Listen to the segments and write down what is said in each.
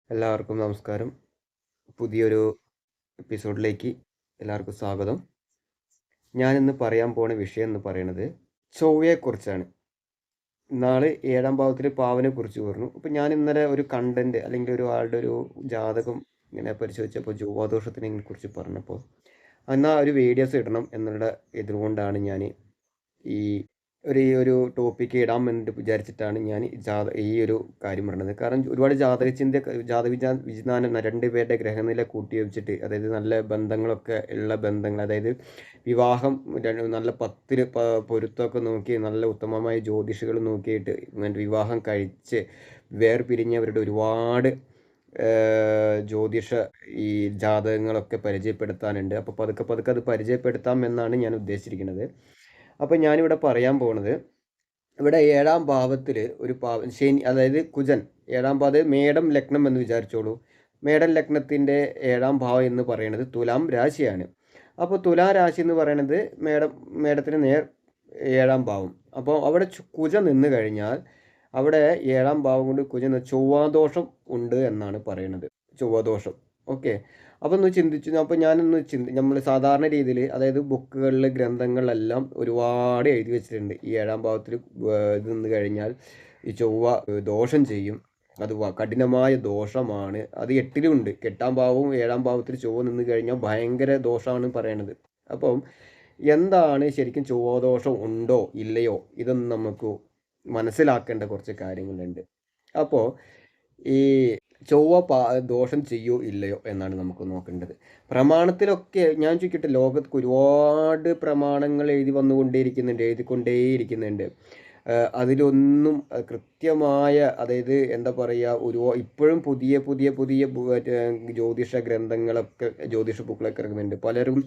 എല്ലാവർക്കും നമസ്കാരം. പുതിയൊരു എപ്പിസോഡിലേക്ക് എല്ലാവർക്കും സ്വാഗതം. ഞാനിന്ന് പറയാൻ പോണ വിഷയം എന്ന് പറയണത് ചൊവ്വയെക്കുറിച്ചാണ്. ഇന്നാള് 7-ാം ഭാവത്തില് പാവനെക്കുറിച്ച് പറഞ്ഞു. അപ്പോൾ ഞാൻ ഇന്നലെ ഒരു കണ്ടന്റ് അല്ലെങ്കിൽ ഒരു ആളുടെ ഒരു ജാതകം ഇങ്ങനെ പരിശോധിച്ചപ്പോൾ ചൊവ്വാദോഷത്തിനെ കുറിച്ച് പറഞ്ഞപ്പോൾ, എന്നാൽ ഒരു വീഡിയോസ് ഇടണം എന്നുള്ള ഇതുകൊണ്ടാണ് ഞാൻ ഈ ഈ ഒരു ടോപ്പിക്ക് ഇടാൻ വേണ്ടി വിചാരിച്ചിട്ടാണ് ഞാൻ ഈ ഒരു കാര്യം പറയുന്നത്. കാരണം ഒരുപാട് വിജ്ഞാനം 2 പേരുടെ ഗ്രഹനില കൂട്ടി വെച്ചിട്ട്, അതായത് നല്ല ബന്ധങ്ങളൊക്കെ ഉള്ള ബന്ധങ്ങൾ, അതായത് വിവാഹം നല്ല 10 പൊരുത്തമൊക്കെ നോക്കി നല്ല ഉത്തമമായ ജ്യോതിഷികൾ നോക്കിയിട്ട് വിവാഹം കഴിച്ച് വേർപിരിഞ്ഞവരുടെ ഒരുപാട് ജ്യോതിഷ ഈ ജാതകങ്ങളൊക്കെ പരിചയപ്പെടുത്താനുണ്ട്. അപ്പോൾ പതുക്കെ പതുക്കെ അത് പരിചയപ്പെടുത്താം എന്നാണ് ഞാൻ ഉദ്ദേശിച്ചിരിക്കുന്നത്. അപ്പോൾ ഞാനിവിടെ പറയാൻ പോകുന്നത്, ഇവിടെ 7-ാം ഭാവത്തിൽ ഒരു ശനി, അതായത് കുജൻ 7-ാം ഭാവം മേടം ലഗ്നം എന്ന് വിചാരിച്ചോളൂ. മേടം ലഗ്നത്തിൻ്റെ 7-ാം ഭാവം എന്ന് പറയുന്നത് തുലാം രാശിയാണ്. അപ്പോൾ തുലാം രാശി എന്ന് പറയുന്നത് മേടത്തിന് നേർ 7-ാം ഭാവം. അപ്പോൾ അവിടെ കുജ നിന്ന് കഴിഞ്ഞാൽ അവിടെ 7-ാം ഭാവം കൊണ്ട് കുജ ചൊവ്വാദോഷം ഉണ്ട് എന്നാണ് പറയുന്നത്. ചൊവ്വാദോഷം. ഓക്കെ. അപ്പോൾ ഒന്ന് ചിന്തിച്ചു. അപ്പോൾ ഞാനൊന്ന് നമ്മൾ സാധാരണ രീതിയിൽ, അതായത് ബുക്കുകളിൽ ഗ്രന്ഥങ്ങളിലെല്ലാം ഒരുപാട് എഴുതി വെച്ചിട്ടുണ്ട്. ഈ 7-ാം ഭാവത്തിൽ ഇത് നിന്ന് കഴിഞ്ഞാൽ ഈ ചൊവ്വ ദോഷം ചെയ്യും, അത് കഠിനമായ ദോഷമാണ്. അത് 8-ലും ഉണ്ട്. 8-ാം ഭാവവും 7-ാം ഭാവത്തിൽ ചൊവ്വ നിന്ന് കഴിഞ്ഞാൽ ഭയങ്കര ദോഷമാണ് പറയണത്. അപ്പം എന്താണ് ശരിക്കും ചൊവ്വാദോഷം ഉണ്ടോ ഇല്ലയോ, ഇതൊന്നും നമുക്ക് മനസ്സിലാക്കേണ്ട കുറച്ച് കാര്യങ്ങളുണ്ട്. അപ്പോൾ ഈ ചൊവ്വ ദോഷം ചെയ്യോ ഇല്ലയോ എന്നാണ് നമുക്ക് നോക്കേണ്ടത്. പ്രമാണത്തിലൊക്കെ ഞാൻ ചോദിക്കട്ടെ, ലോകത്ത് ഒരുപാട് പ്രമാണങ്ങൾ എഴുതിക്കൊണ്ടേയിരിക്കുന്നുണ്ട്. അതിലൊന്നും കൃത്യമായ, അതായത് എന്താ പറയുക, ഇപ്പോഴും പുതിയ പുതിയ പുതിയ ജ്യോതിഷ ഗ്രന്ഥങ്ങളൊക്കെ, ജ്യോതിഷ ബുക്കുകളൊക്കെ ഇറങ്ങുന്നുണ്ട്. പലരും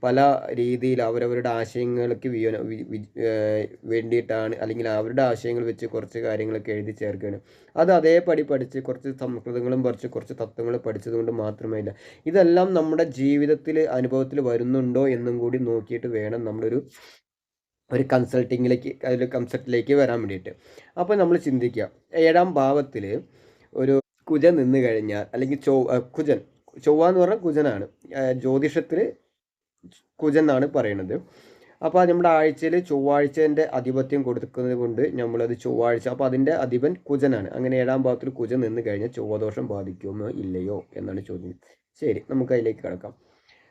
പല രീതിയിൽ അവരവരുടെ ആശയങ്ങൾക്ക് വേണ്ടിയിട്ടാണ്, അല്ലെങ്കിൽ അവരുടെ ആശയങ്ങൾ വെച്ച് കുറച്ച് കാര്യങ്ങളൊക്കെ എഴുതി ചേർക്കുകയാണ്. അത് അതേപടി പഠിച്ച് കുറച്ച് സംസ്കൃതങ്ങളും പഠിച്ച് കുറച്ച് തത്വങ്ങൾ പഠിച്ചതുകൊണ്ട് മാത്രമല്ല, ഇതെല്ലാം നമ്മുടെ ജീവിതത്തിൽ അനുഭവത്തിൽ വരുന്നുണ്ടോ എന്നും കൂടി നോക്കിയിട്ട് വേണം നമ്മളൊരു കൺസെപ്റ്റിലേക്ക് വരാൻ വേണ്ടിയിട്ട്. അപ്പോൾ നമ്മൾ ചിന്തിക്കുക, 7-ാം ഭാവത്തിൽ ഒരു കുജൻ നിന്ന് കഴിഞ്ഞാൽ, അല്ലെങ്കിൽ ചൊവ്വ എന്ന് പറഞ്ഞാൽ കുജനാണ്. ജ്യോതിഷത്തിൽ കുജൻ എന്നാണ് പറയുന്നത്. അപ്പോൾ നമ്മുടെ ആഴ്ചയിൽ ചൊവ്വാഴ്ചൻ്റെ ആധിപത്യം കൊടുക്കുന്നത് കൊണ്ട് നമ്മളത് ചൊവ്വാഴ്ച, അപ്പോൾ അതിൻ്റെ അധിപൻ കുജനാണ്. അങ്ങനെ 7-ാം ഭാവത്തിൽ കുജൻ നിന്ന് കഴിഞ്ഞാൽ ചൊവ്വദോഷം ബാധിക്കുമോ ഇല്ലയോ എന്നാണ് ചോദ്യം. ശരി, നമുക്ക് അതിലേക്ക് കിടക്കാം.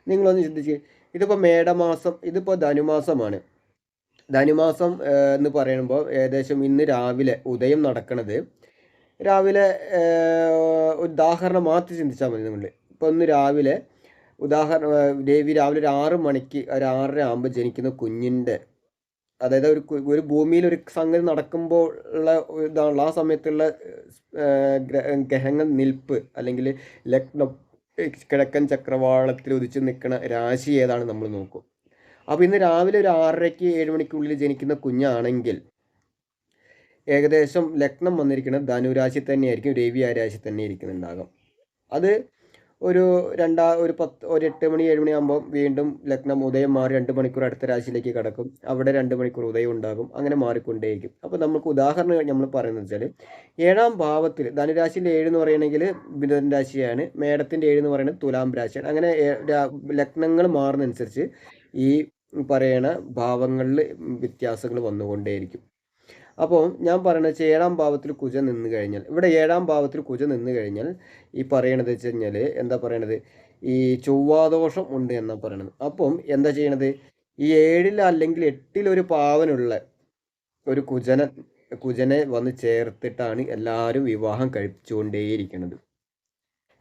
നിങ്ങളൊന്ന് ചിന്തിച്ച്, ഇതിപ്പോൾ മേടമാസം, ഇതിപ്പോൾ ധനുമാസമാണ്. ധനുമാസം എന്ന് പറയുമ്പോൾ ഏകദേശം ഇന്ന് രാവിലെ ഉദയം നടക്കുന്നത്, രാവിലെ ഉദാഹരണം മാത്രം ചിന്തിച്ചാൽ മതി നിങ്ങൾ. ഇപ്പോൾ ഇന്ന് രാവിലെ ദേവി രാവിലെ ഒരു 6 മണിക്ക്, ഒരു 6:30 ആകുമ്പോൾ ജനിക്കുന്ന കുഞ്ഞിൻ്റെ, അതായത് ഒരു ഭൂമിയിൽ ഒരു സംഗതി നടക്കുമ്പോൾ ഉള്ള ഇതാണല്ലോ, ആ സമയത്തുള്ള ഗ്രഹങ്ങൾ നിൽപ്പ്, അല്ലെങ്കിൽ ലഗ്നം കിഴക്കൻ ചക്രവാളത്തിൽ ഉദിച്ച് നിൽക്കുന്ന രാശി ഏതാണ് നമ്മൾ നോക്കും. അപ്പോൾ ഇന്ന് രാവിലെ ഒരു 6:30 7 മണിക്കുള്ളിൽ ജനിക്കുന്ന കുഞ്ഞാണെങ്കിൽ ഏകദേശം ലഗ്നം വന്നിരിക്കുന്നത് ധനുരാശി തന്നെയായിരിക്കും, രവി ആ രാശി തന്നെ ഇരിക്കുന്നുണ്ടാകും. അത് ഒരു 8 മണി 7 മണിയാകുമ്പോൾ വീണ്ടും ലഗ്നം ഉദയം മാറി 2 മണിക്കൂർ അടുത്ത രാശിയിലേക്ക് കിടക്കും. അവിടെ 2 മണിക്കൂർ ഉദയം ഉണ്ടാകും. അങ്ങനെ മാറിക്കൊണ്ടേയിരിക്കും. അപ്പോൾ നമുക്ക് ഉദാഹരണം നമ്മൾ പറയുന്നത് വെച്ചാൽ, 7-ാം ഭാവത്തിൽ ധനുരാശിയിൽ 7 എന്ന് പറയുകയാണെങ്കിൽ മിഥുന രാശിയാണ്, മേടത്തിൻ്റെ 7 എന്ന് പറയുന്നത് തുലാം രാശിയാണ്. അങ്ങനെ ലഗ്നങ്ങൾ മാറുന്നതനുസരിച്ച് ഈ പറയണ ഭാവങ്ങളിൽ വ്യത്യാസങ്ങൾ വന്നുകൊണ്ടേയിരിക്കും. അപ്പോൾ ഞാൻ പറയണത്, 7-ാം ഭാവത്തിൽ കുജ നിന്ന് കഴിഞ്ഞാൽ, ഇവിടെ 7-ാം ഭാവത്തിൽ കുജ നിന്ന് കഴിഞ്ഞാൽ ഈ പറയണത് വെച്ച് കഴിഞ്ഞാൽ എന്താ പറയണത്, ഈ ചൊവ്വാദോഷം ഉണ്ട് എന്നാണ് പറയണത്. അപ്പം എന്താ ചെയ്യണത്, ഈ 7-ൽ അല്ലെങ്കിൽ 8-ൽ ഒരു പാവനുള്ള ഒരു കുജനെ വന്ന് ചേർത്തിട്ടാണ് എല്ലാവരും വിവാഹം കഴിച്ചുകൊണ്ടേയിരിക്കുന്നത്.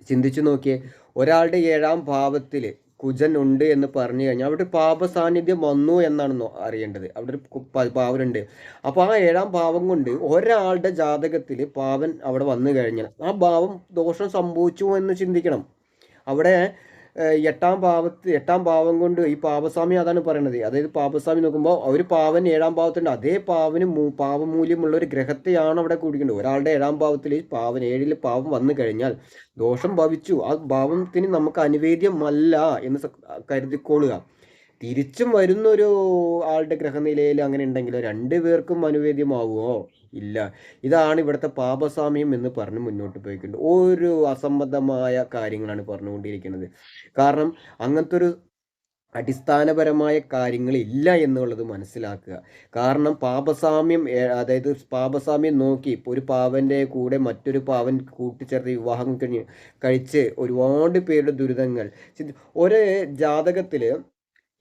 ചിന്തിച്ചു നോക്കിയേ, ഒരാളുടെ 7-ാം ഭാവത്തിൽ കുജൻ ഉണ്ട് എന്ന് പറഞ്ഞു കഴിഞ്ഞാൽ അവിടെ പാപ സാന്നിധ്യം വന്നു എന്നാണ് അറിയേണ്ടത്. അവിടെ ഒരു പാവനുണ്ട്. അപ്പോൾ ആ 7-ാം ഭാവം കൊണ്ട് ഒരാളുടെ ജാതകത്തിൽ പാവൻ അവിടെ വന്നു കഴിഞ്ഞാൽ ആ ഭാവം ദോഷം സംഭവിച്ചു എന്ന് ചിന്തിക്കണം. അവിടെ 8-ാം ഭാവം കൊണ്ട് ഈ പാപസ്വാമി അതാണ് പറയണത്. അതായത് പാപസ്വാമി നോക്കുമ്പോൾ ഒരു പാവൻ 7-ാം ഭാവത്തുണ്ട്, അതേ പാവന് പാപമൂല്യമുള്ള ഒരു ഗ്രഹത്തെയാണ് അവിടെ കൂടിക്കേണ്ടത്. ഒരാളുടെ 7-ാം ഭാവത്തിൽ പാവൻ 7-ൽ പാവം വന്നു കഴിഞ്ഞാൽ ദോഷം ഭവിച്ചു, ആ ഭാവത്തിന് നമുക്ക് അനുവേദ്യമല്ല എന്ന് കരുതിക്കൊള്ളുക. തിരിച്ചും വരുന്നൊരു ആളുടെ ഗ്രഹനിലയിൽ അങ്ങനെ ഉണ്ടെങ്കിലോ 2 പേർക്കും അനുവേദ്യമാവുമോ? ഇല്ല. ഇതാണ് ഇവിടുത്തെ പാപസാമ്യം എന്ന് പറഞ്ഞ് മുന്നോട്ട് പോയിക്കൊണ്ട് ഒരു അസംബന്ധമായ കാര്യങ്ങളാണ് പറഞ്ഞുകൊണ്ടിരിക്കുന്നത്. കാരണം അങ്ങനത്തൊരു അടിസ്ഥാനപരമായ കാര്യങ്ങളില്ല എന്നുള്ളത് മനസ്സിലാക്കുക. കാരണം പാപസാമ്യം അതായത് പാപസാമ്യം നോക്കി ഇപ്പോൾ ഒരു പാവൻ്റെ കൂടെ മറ്റൊരു പാവൻ കൂട്ടിച്ചേർത്ത് വിവാഹം കഴിച്ച് ഒരുപാട് പേരുടെ ദുരിതങ്ങൾ ഒരു ജാതകത്തിൽ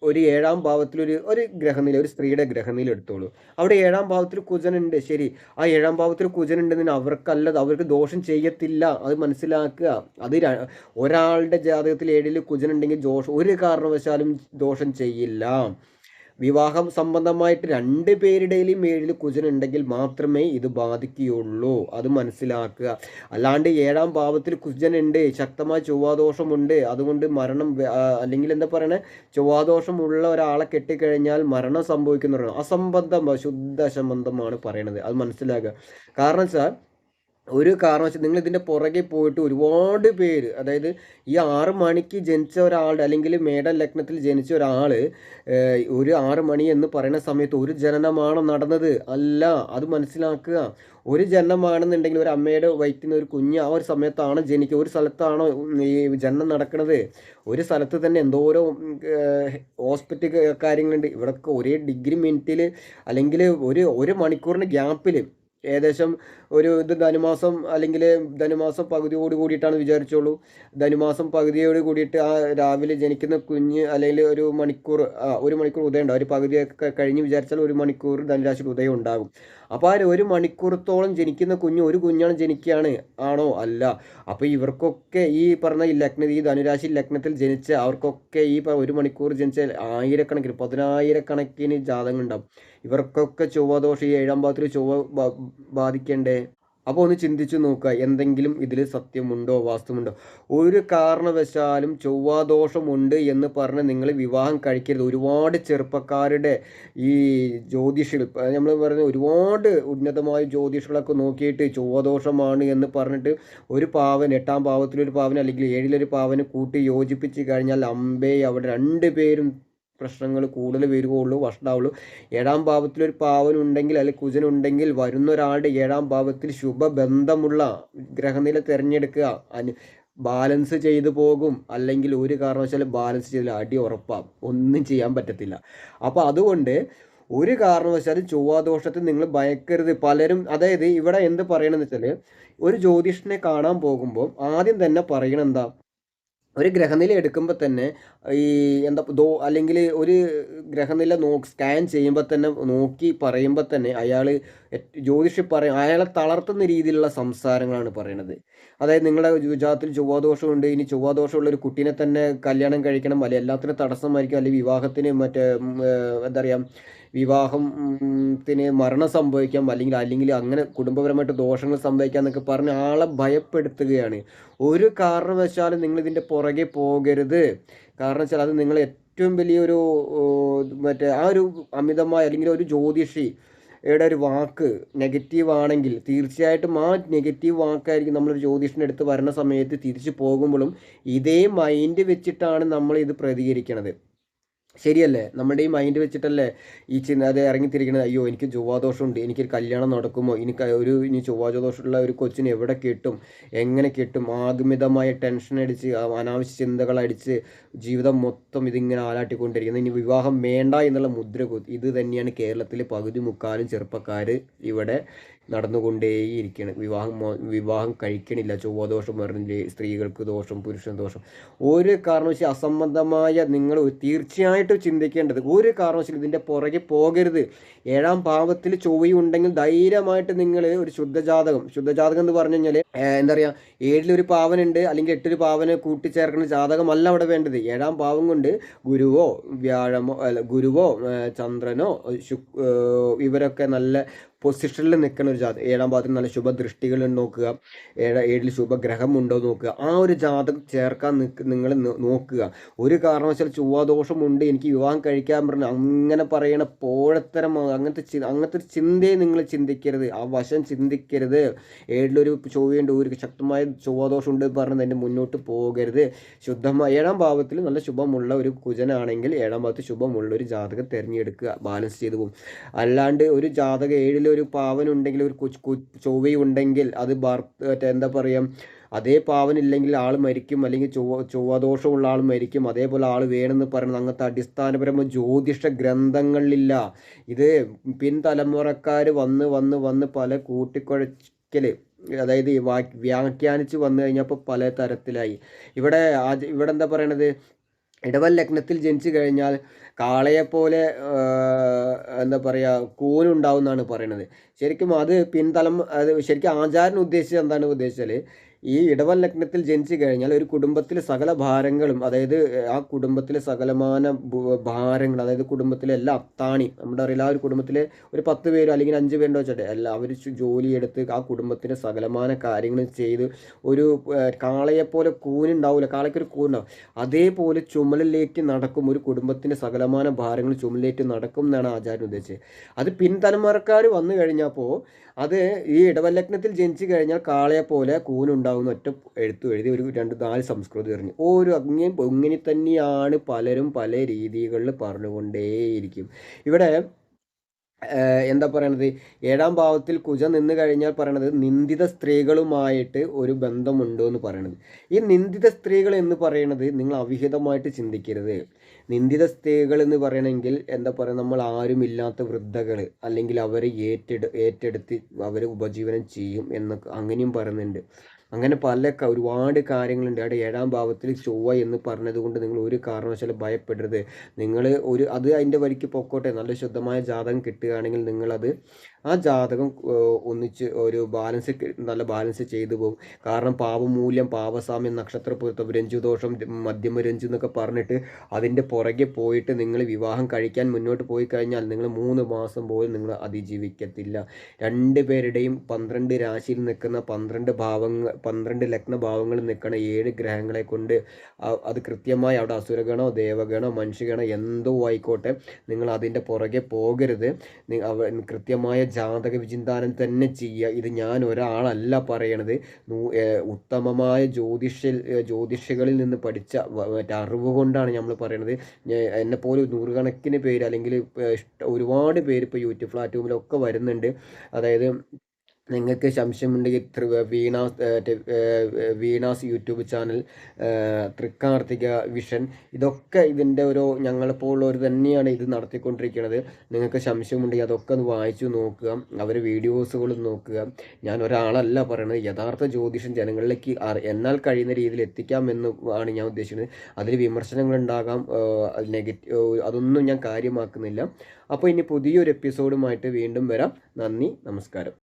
ഒരു 7ാം ഭാവത്തിൽ ഒരു ഗ്രഹനില, ഒരു സ്ത്രീയുടെ ഗ്രഹനില എടുത്തോളൂ. അവിടെ 7ാം ഭാവത്തിൽ കുജനുണ്ട്. ശരി. ആ 7ാം ഭാവത്തിൽ കുജനുണ്ടെന്ന് അവർക്ക് ദോഷം ചെയ്യത്തില്ല. അത് മനസ്സിലാക്കുക. അത് ഒരാളുടെ ജാതകത്തിൽ 7ൽ കുജനുണ്ടെങ്കിൽ ഒരു കാരണവശാലും ദോഷം ചെയ്യില്ല. വിവാഹം സംബന്ധമായിട്ട് 2 പേരുടെയും 7ൽ കുജനുണ്ടെങ്കിൽ മാത്രമേ ഇത് ബാധിക്കുകയുള്ളൂ. അത് മനസ്സിലാക്കുക. അല്ലാണ്ട് 7ാം ഭാവത്തിൽ കുജനുണ്ട്, ശക്തമായ ചൊവ്വാദോഷമുണ്ട്, അതുകൊണ്ട് മരണം അല്ലെങ്കിൽ എന്താ പറയണേ, ചൊവ്വാദോഷമുള്ള ഒരാളെ കെട്ടിക്കഴിഞ്ഞാൽ മരണം സംഭവിക്കുന്ന അസംബന്ധം, ശുദ്ധ അസംബന്ധമാണ് പറയണത്. അത് മനസ്സിലാക്കുക. കാരണം വെച്ചാൽ ഒരു കാരണവശാൽ നിങ്ങൾ ഇതിൻ്റെ പുറകെ പോയിട്ട് ഒരുപാട് പേര്, അതായത് ഈ 6 മണിക്ക് ജനിച്ച ഒരാളുടെ അല്ലെങ്കിൽ മേടൻ ലഗ്നത്തിൽ ജനിച്ച ഒരാൾ ഒരു 6 മണി എന്ന് പറയുന്ന സമയത്ത് ഒരു ജനനമാണോ നടന്നത്? അല്ല. അത് മനസ്സിലാക്കുക. ഒരു ജനനമാണെന്നുണ്ടെങ്കിൽ ഒരു അമ്മയുടെ വയറ്റിൽ നിന്ന് ഒരു കുഞ്ഞ് ആ ഒരു സമയത്താണ് ജനിക്കുക. ഒരു സ്ഥലത്താണോ ഈ ജനനം നടക്കുന്നത്? ഒരു സ്ഥലത്ത് തന്നെ എന്തോരോ ഹോസ്പിറ്റൽ കാര്യങ്ങളുണ്ട്. ഇവിടെയൊക്കെ ഒരേ ഡിഗ്രി മിനിറ്റിൽ അല്ലെങ്കിൽ ഒരു മണിക്കൂറിന് ഗ്യാപ്പിൽ ഏകദേശം ധനുമാസം അല്ലെങ്കിൽ ധനുമാസം പകുതിയോട് കൂടിയിട്ടാണ് വിചാരിച്ചോളൂ. ധനുമാസം പകുതിയോട് കൂടിയിട്ട് ആ രാവിലെ ജനിക്കുന്ന കുഞ്ഞ് അല്ലെങ്കിൽ ഒരു മണിക്കൂർ ഉദയം ഉണ്ടാവും. ഒരു പകുതിയൊക്കെ കഴിഞ്ഞ് വിചാരിച്ചാൽ 1 മണിക്കൂർ ധനുരാശിയിൽ ഉദയം ഉണ്ടാകും. അപ്പോൾ ആ 1 മണിക്കൂറത്തോളം ജനിക്കുന്ന ഒരു കുഞ്ഞാണ് ജനിക്കുകയാണ് ആണോ? അല്ല. അപ്പോൾ ഇവർക്കൊക്കെ ഈ പറഞ്ഞ ഈ ധനുരാശി ലഗ്നത്തിൽ ജനിച്ച അവർക്കൊക്കെ ഈ 1 മണിക്കൂർ ജനിച്ച ആയിരക്കണക്കിന് 10,000 ജാതകങ്ങൾ ഉണ്ടാവും. ഇവർക്കൊക്കെ ചൊവ്വാദോഷം ഈ 7ാം ഭാവത്തിൽ ചൊവ്വ ബാധിക്കണ്ടേ? അപ്പോൾ ഒന്ന് ചിന്തിച്ചു നോക്കുക. എന്തെങ്കിലും ഇതിൽ സത്യമുണ്ടോ, വാസ്തവമുണ്ടോ? ഒരു കാരണവശാലും ചൊവ്വാദോഷമുണ്ട് എന്ന് പറഞ്ഞ് നിങ്ങൾ വിവാഹം കഴിക്കരുത്. ഒരുപാട് ചെറുപ്പക്കാരുടെ ഈ ജ്യോതിഷികൾ, നമ്മൾ പറയുന്ന ഒരുപാട് ഉന്നതമായ ജ്യോതിഷികളൊക്കെ നോക്കിയിട്ട് ചൊവ്വാദോഷമാണ് എന്ന് പറഞ്ഞിട്ട് ഒരു പാവൻ 8ാം ഭാവത്തിലൊരു പാവൻ അല്ലെങ്കിൽ 7ലൊരു പാവന് കൂട്ടി യോജിപ്പിച്ച് കഴിഞ്ഞാൽ അമ്പേ അവിടെ 2 പേരും പ്രശ്നങ്ങൾ കൂടുതൽ വരികയുള്ളൂ, വഷളാവുള്ളൂ. 7ാം ഭാവത്തിലൊരു പാവനുണ്ടെങ്കിൽ അല്ലെങ്കിൽ കുജനുണ്ടെങ്കിൽ വരുന്ന ഒരാളുടെ 7ാം ഭാവത്തിൽ ശുഭബന്ധമുള്ള ഗ്രഹനില തിരഞ്ഞെടുക്കുക. ബാലൻസ് ചെയ്തു പോകും. അല്ലെങ്കിൽ ഒരു കാരണവശാലും ബാലൻസ് ചെയ്തില്ല, അടി ഉറപ്പാം, ഒന്നും ചെയ്യാൻ പറ്റത്തില്ല. അപ്പോൾ അതുകൊണ്ട് ഒരു കാരണവശാലും ചൊവ്വാദോഷത്തിൽ നിങ്ങൾ ഭയക്കരുത്. പലരും, അതായത് ഇവിടെ എന്ത് പറയണമെന്ന് വെച്ചാൽ, ഒരു ജ്യോതിഷനെ കാണാൻ പോകുമ്പോൾ ആദ്യം തന്നെ പറയണം എന്താ, ഒരു ഗ്രഹനില എടുക്കുമ്പോൾ തന്നെ ഈ അല്ലെങ്കിൽ ഒരു ഗ്രഹനില സ്കാൻ ചെയ്യുമ്പോൾ തന്നെ നോക്കി പറയുമ്പോൾ തന്നെ അയാൾ അയാളെ തളർത്തുന്ന രീതിയിലുള്ള സംസാരങ്ങളാണ് പറയണത്. അതായത് നിങ്ങളുടെ ജാതകത്തിൽ ചൊവ്വാദോഷമുണ്ട്, ഇനി ചൊവ്വാദോഷമുള്ള ഒരു കുട്ടീനെ തന്നെ കല്യാണം കഴിക്കണം, അല്ലെങ്കിൽ എല്ലാത്തിനും തടസ്സമായിരിക്കും, അല്ലെങ്കിൽ വിവാഹത്തിന് എന്താ പറയുക, വിവാഹത്തിന് മരണം സംഭവിക്കാം, അല്ലെങ്കിൽ അങ്ങനെ കുടുംബപരമായിട്ട് ദോഷങ്ങൾ സംഭവിക്കാം എന്നൊക്കെ പറഞ്ഞ് ആളെ ഭയപ്പെടുത്തുകയാണ്. ഒരു കാരണവശാലും നിങ്ങൾ ഇതിൻ്റെ പുറകെ പോകരുത്. കാരണം വെച്ചാൽ അത് നിങ്ങൾ ഏറ്റവും വലിയൊരു ആ ഒരു അമിതമായ അല്ലെങ്കിൽ ഒരു ജ്യോതിഷിയുടെ ഒരു വാക്ക് നെഗറ്റീവ് ആണെങ്കിൽ തീർച്ചയായിട്ടും ആ നെഗറ്റീവ് വാക്കായിരിക്കും നമ്മളൊരു ജ്യോതിഷൻ്റെ അടുത്ത് വരുന്ന സമയത്ത് തിരിച്ചു പോകുമ്പോഴും ഇതേ മൈൻഡ് വെച്ചിട്ടാണ് നമ്മൾ ഇത് പ്രതികരിക്കണത്. ശരിയല്ലേ? നമ്മുടെ ഈ മൈൻഡ് വെച്ചിട്ടല്ലേ അത് ഇറങ്ങിത്തിരിക്കണത്. അയ്യോ എനിക്ക് ചൊവ്വാദോഷമുണ്ട്, എനിക്കൊരു കല്യാണം നടക്കുമോ, ഇനി ചൊവ്വാദോഷമുള്ള ഒരു കൊച്ചിന് എവിടെ കിട്ടും, എങ്ങനെ കിട്ടും, ആഗമിതമായ ടെൻഷൻ അടിച്ച് അനാവശ്യ ചിന്തകൾ അടിച്ച് ജീവിതം മൊത്തം ഇതിങ്ങനെ ആലാട്ടിക്കൊണ്ടിരിക്കുന്നത്. ഇനി വിവാഹം വേണ്ട എന്നുള്ള മുദ്ര ഇത് തന്നെയാണ് കേരളത്തിൽ പകുതി മുക്കാലും ചെറുപ്പക്കാർ ഇവിടെ നടന്നുകൊണ്ടേയിരിക്കുകയാണ്. വിവാഹം കഴിക്കണില്ല. ചൊവ്വാദോഷം പറഞ്ഞില്ലേ, സ്ത്രീകൾക്ക് ദോഷം, പുരുഷൻ ദോഷം. ഒരു കാരണവശാലും അസംബന്ധമായ നിങ്ങൾ തീർച്ചയായിട്ടും ചിന്തിക്കേണ്ടത്, ഒരു കാരണവശാലും ഇതിൻ്റെ പുറകെ പോകരുത്. 7ാം ഭാവത്തിൽ ചൊവ്വയുണ്ടെങ്കിൽ ധൈര്യമായിട്ട് നിങ്ങൾ ഒരു ശുദ്ധജാതകം എന്ന് പറഞ്ഞു കഴിഞ്ഞാൽ എന്താ പറയുക, 7ലൊരു പാവനുണ്ട് അല്ലെങ്കിൽ 8 പാവനെ കൂട്ടിച്ചേർക്കുന്ന ജാതകമല്ല അവിടെ വേണ്ടത്. 7ാം ഭാവം കൊണ്ട് ഗുരുവോ ചന്ദ്രനോ ഇവരൊക്കെ നല്ല പൊസിഷനിൽ നിൽക്കുന്ന ഒരു ജാതകം, 7ാം ഭാവത്തിൽ നല്ല ശുഭദൃഷ്ടികളുണ്ട് നോക്കുക, 7ൽ ശുഭഗ്രഹം ഉണ്ടോ നോക്കുക. ആ ഒരു ജാതകം ചേർക്കാൻ നിങ്ങൾ നോക്കുക. ഒരു കാരണവശാൽ ചൊവ്വാദോഷമുണ്ട് എനിക്ക് വിവാഹം കഴിക്കാൻ പറഞ്ഞു അങ്ങനെ പറയണ പോഴത്തരം അങ്ങനത്തെ ഒരു ചിന്തയെ നിങ്ങൾ ചിന്തിക്കരുത്, ആ വശം ചിന്തിക്കരുത്. 7ലൊരു ചൊവ്വയുണ്ട്, ഒരു ശക്തമായ ചൊവ്വാദോഷം ഉണ്ട് പറഞ്ഞ് അതിൻ്റെ മുന്നോട്ട് പോകരുത്. ശുദ്ധമായ 7ാം ഭാവത്തിൽ നല്ല ശുഭമുള്ള ഒരു കുജനാണെങ്കിൽ 7ാം ഭാവത്തിൽ ശുഭമുള്ള ഒരു ജാതകം തിരഞ്ഞെടുക്കുക, ബാലൻസ് ചെയ്തു പോകും. അല്ലാണ്ട് ഒരു ജാതകം 7ലൊരു പാവനുണ്ടെങ്കിൽ ഒരു ചൊവ്വയുണ്ടെങ്കിൽ അത് എന്താ പറയുക, അതേ പാവനില്ലെങ്കിൽ ആൾ മരിക്കും, അല്ലെങ്കിൽ ചൊവ്വാദോഷമുള്ള ആൾ മരിക്കും, അതേപോലെ ആൾ വേണമെന്ന് പറയുന്നത് അങ്ങനത്തെ അടിസ്ഥാനപരമായ ജ്യോതിഷ ഗ്രന്ഥങ്ങളിലില്ല. ഇത് പിൻതലമുറക്കാർ വന്ന് പല കൂട്ടിക്കുഴക്കൽ, അതായത് വ്യാഖ്യാനിച്ച് വന്നു കഴിഞ്ഞപ്പോൾ പല തരത്തിലായി. ഇവിടെ എന്താ പറയണത്, ഇടവൽ ലഗ്നത്തിൽ ജനിച്ചു കഴിഞ്ഞാൽ കാളയെപ്പോലെ എന്താ പറയുക കൂനുണ്ടാവും എന്നാണ് പറയണത്. ശരിക്കും അത് ശരിക്കും ആചാരൻ ഉദ്ദേശിച്ചത് എന്താണ് ഉദ്ദേശിച്ചാൽ, ഈ ഇടവൽ ലഗ്നത്തിൽ ജനിച്ചു കഴിഞ്ഞാൽ ഒരു കുടുംബത്തിലെ സകല ഭാരങ്ങളും, അതായത് ആ കുടുംബത്തിലെ സകലമാന ഭാരങ്ങൾ, അതായത് കുടുംബത്തിലെ എല്ലാ അത്താണി, നമ്മുടെ അറിയില്ല, ആ ഒരു കുടുംബത്തിലെ ഒരു 10 പേരോ അല്ലെങ്കിൽ 5 പേരുണ്ടോ വെച്ചിട്ട് എല്ലാവരും ജോലിയെടുത്ത് ആ കുടുംബത്തിൻ്റെ സകലമാന കാര്യങ്ങൾ ചെയ്ത് ഒരു കാളയെപ്പോലെ കൂനുണ്ടാവില്ല, കാളയ്ക്കൊരു കൂനുണ്ടാവും, അതേപോലെ ചുമലിലേക്ക് നടക്കും, ഒരു കുടുംബത്തിൻ്റെ സകലമാന ഭാരങ്ങൾ ചുമലിലേക്ക് നടക്കും എന്നാണ് ആചാര്യൻ ഉദ്ദേശിച്ചത്. അത് പിൻതലമുറക്കാർ വന്നു കഴിഞ്ഞപ്പോൾ അത് ഈ ഇടവലഗ്നത്തിൽ ജനിച്ചു കഴിഞ്ഞാൽ കാളയെപ്പോലെ കൂനുണ്ടാവുന്ന ഒറ്റ എഴുതി ഒരു 2-4 സംസ്കൃതി എറിഞ്ഞു. ഇങ്ങനെ തന്നെയാണ് പലരും പല രീതികളിൽ പറഞ്ഞുകൊണ്ടേയിരിക്കും. ഇവിടെ എന്താ പറയണത്, 7ാം ഭാവത്തിൽ കുജ നിന്ന് കഴിഞ്ഞാൽ പറയണത് നിന്ദിത സ്ത്രീകളുമായിട്ട് ഒരു ബന്ധമുണ്ടോ എന്ന് പറയണത്. ഈ നിന്ദിത സ്ത്രീകൾ എന്ന് പറയണത് നിങ്ങൾ അവിഹിതമായിട്ട് ചിന്തിക്കരുത്. നിന്ദിത സ്ത്രീകൾ എന്ന് പറയണമെങ്കിൽ എന്താ പറയുക, നമ്മൾ ആരുമില്ലാത്ത വൃദ്ധകൾ, അല്ലെങ്കിൽ അവരെ ഏറ്റെടുത്ത് അവരെ ഉപജീവനം ചെയ്യും എന്നൊക്കെ അങ്ങനെയും പറയുന്നുണ്ട്. അങ്ങനെ ഒരുപാട് കാര്യങ്ങളുണ്ട്. അവിടെ 7ാം ഭാവത്തിൽ ചൊവ്വ എന്ന് പറഞ്ഞതുകൊണ്ട് നിങ്ങൾ ഒരു കാരണവശാലും ഭയപ്പെടരുത്. നിങ്ങൾ അത് അതിൻ്റെ വഴിക്ക് പൊക്കോട്ടെ. നല്ല ശുദ്ധമായ ജാതകം കിട്ടുകയാണെങ്കിൽ നിങ്ങളത് ആ ജാതകം ഒന്നിച്ച് ഒരു നല്ല ബാലൻസ് ചെയ്തു പോകും. കാരണം പാപമൂല്യം, പാപസാമ്യം, നക്ഷത്രപൊരുത്തം, രഞ്ജുദോഷം, മധ്യമരഞ്ജു എന്നൊക്കെ പറഞ്ഞിട്ട് അതിൻ്റെ പുറകെ പോയിട്ട് നിങ്ങൾ വിവാഹം കഴിക്കാൻ മുന്നോട്ട് പോയി കഴിഞ്ഞാൽ നിങ്ങൾ 3 മാസം പോലും നിങ്ങൾ അതിജീവിക്കത്തില്ല. 2 പേരുടെയും 12 രാശിയിൽ നിൽക്കുന്ന 12 ലഗ്നഭാവങ്ങളിൽ നിൽക്കുന്ന 7 ഗ്രഹങ്ങളെ കൊണ്ട് അത് കൃത്യമായി അവിടെ അസുരഗണോ ദേവഗണോ മനുഷ്യഗണോ എന്തോ ആയിക്കോട്ടെ, നിങ്ങൾ അതിൻ്റെ പുറകെ പോകരുത്. കൃത്യമായ ജാതക വിചിന്താനം തന്നെ ചെയ്യുക. ഇത് ഞാൻ ഒരാളല്ല പറയണത്, ഉത്തമമായ ജ്യോതിഷികളിൽ നിന്ന് പഠിച്ച അറിവ് കൊണ്ടാണ് നമ്മൾ പറയണത്. എന്നെപ്പോലെ 100 കണക്കിന് പേര്, അല്ലെങ്കിൽ ഒരുപാട് പേര് ഇപ്പോൾ യൂട്യൂബ് പ്ലാറ്റ്ഫോമിലൊക്കെ വരുന്നുണ്ട്. അതായത് നിങ്ങൾക്ക് സംശയമുണ്ടെങ്കിൽ Veena's YouTube channel, Thrikarthika vision, ഇതൊക്കെ ഇതിൻ്റെ ഞങ്ങളെപ്പോലുള്ളവർ തന്നെയാണ് ഇത് നടത്തിക്കൊണ്ടിരിക്കുന്നത്. നിങ്ങൾക്ക് സംശയമുണ്ടെങ്കിൽ അതൊക്കെ ഒന്ന് വായിച്ചു നോക്കുക, അവർ വീഡിയോസുകൾ നോക്കുക. ഞാൻ ഒരാളല്ല പറയണത്, യഥാർത്ഥ ജ്യോതിഷം ജനങ്ങളിലേക്ക് എന്നാൽ കഴിയുന്ന രീതിയിൽ എത്തിക്കാമെന്ന് ആണ് ഞാൻ ഉദ്ദേശിക്കുന്നത്. അതിൽ വിമർശനങ്ങളുണ്ടാകാം, അതൊന്നും ഞാൻ കാര്യമാക്കുന്നില്ല. അപ്പോൾ ഇനി പുതിയൊരു എപ്പിസോഡുമായിട്ട് വീണ്ടും വരാം. നന്ദി, നമസ്കാരം.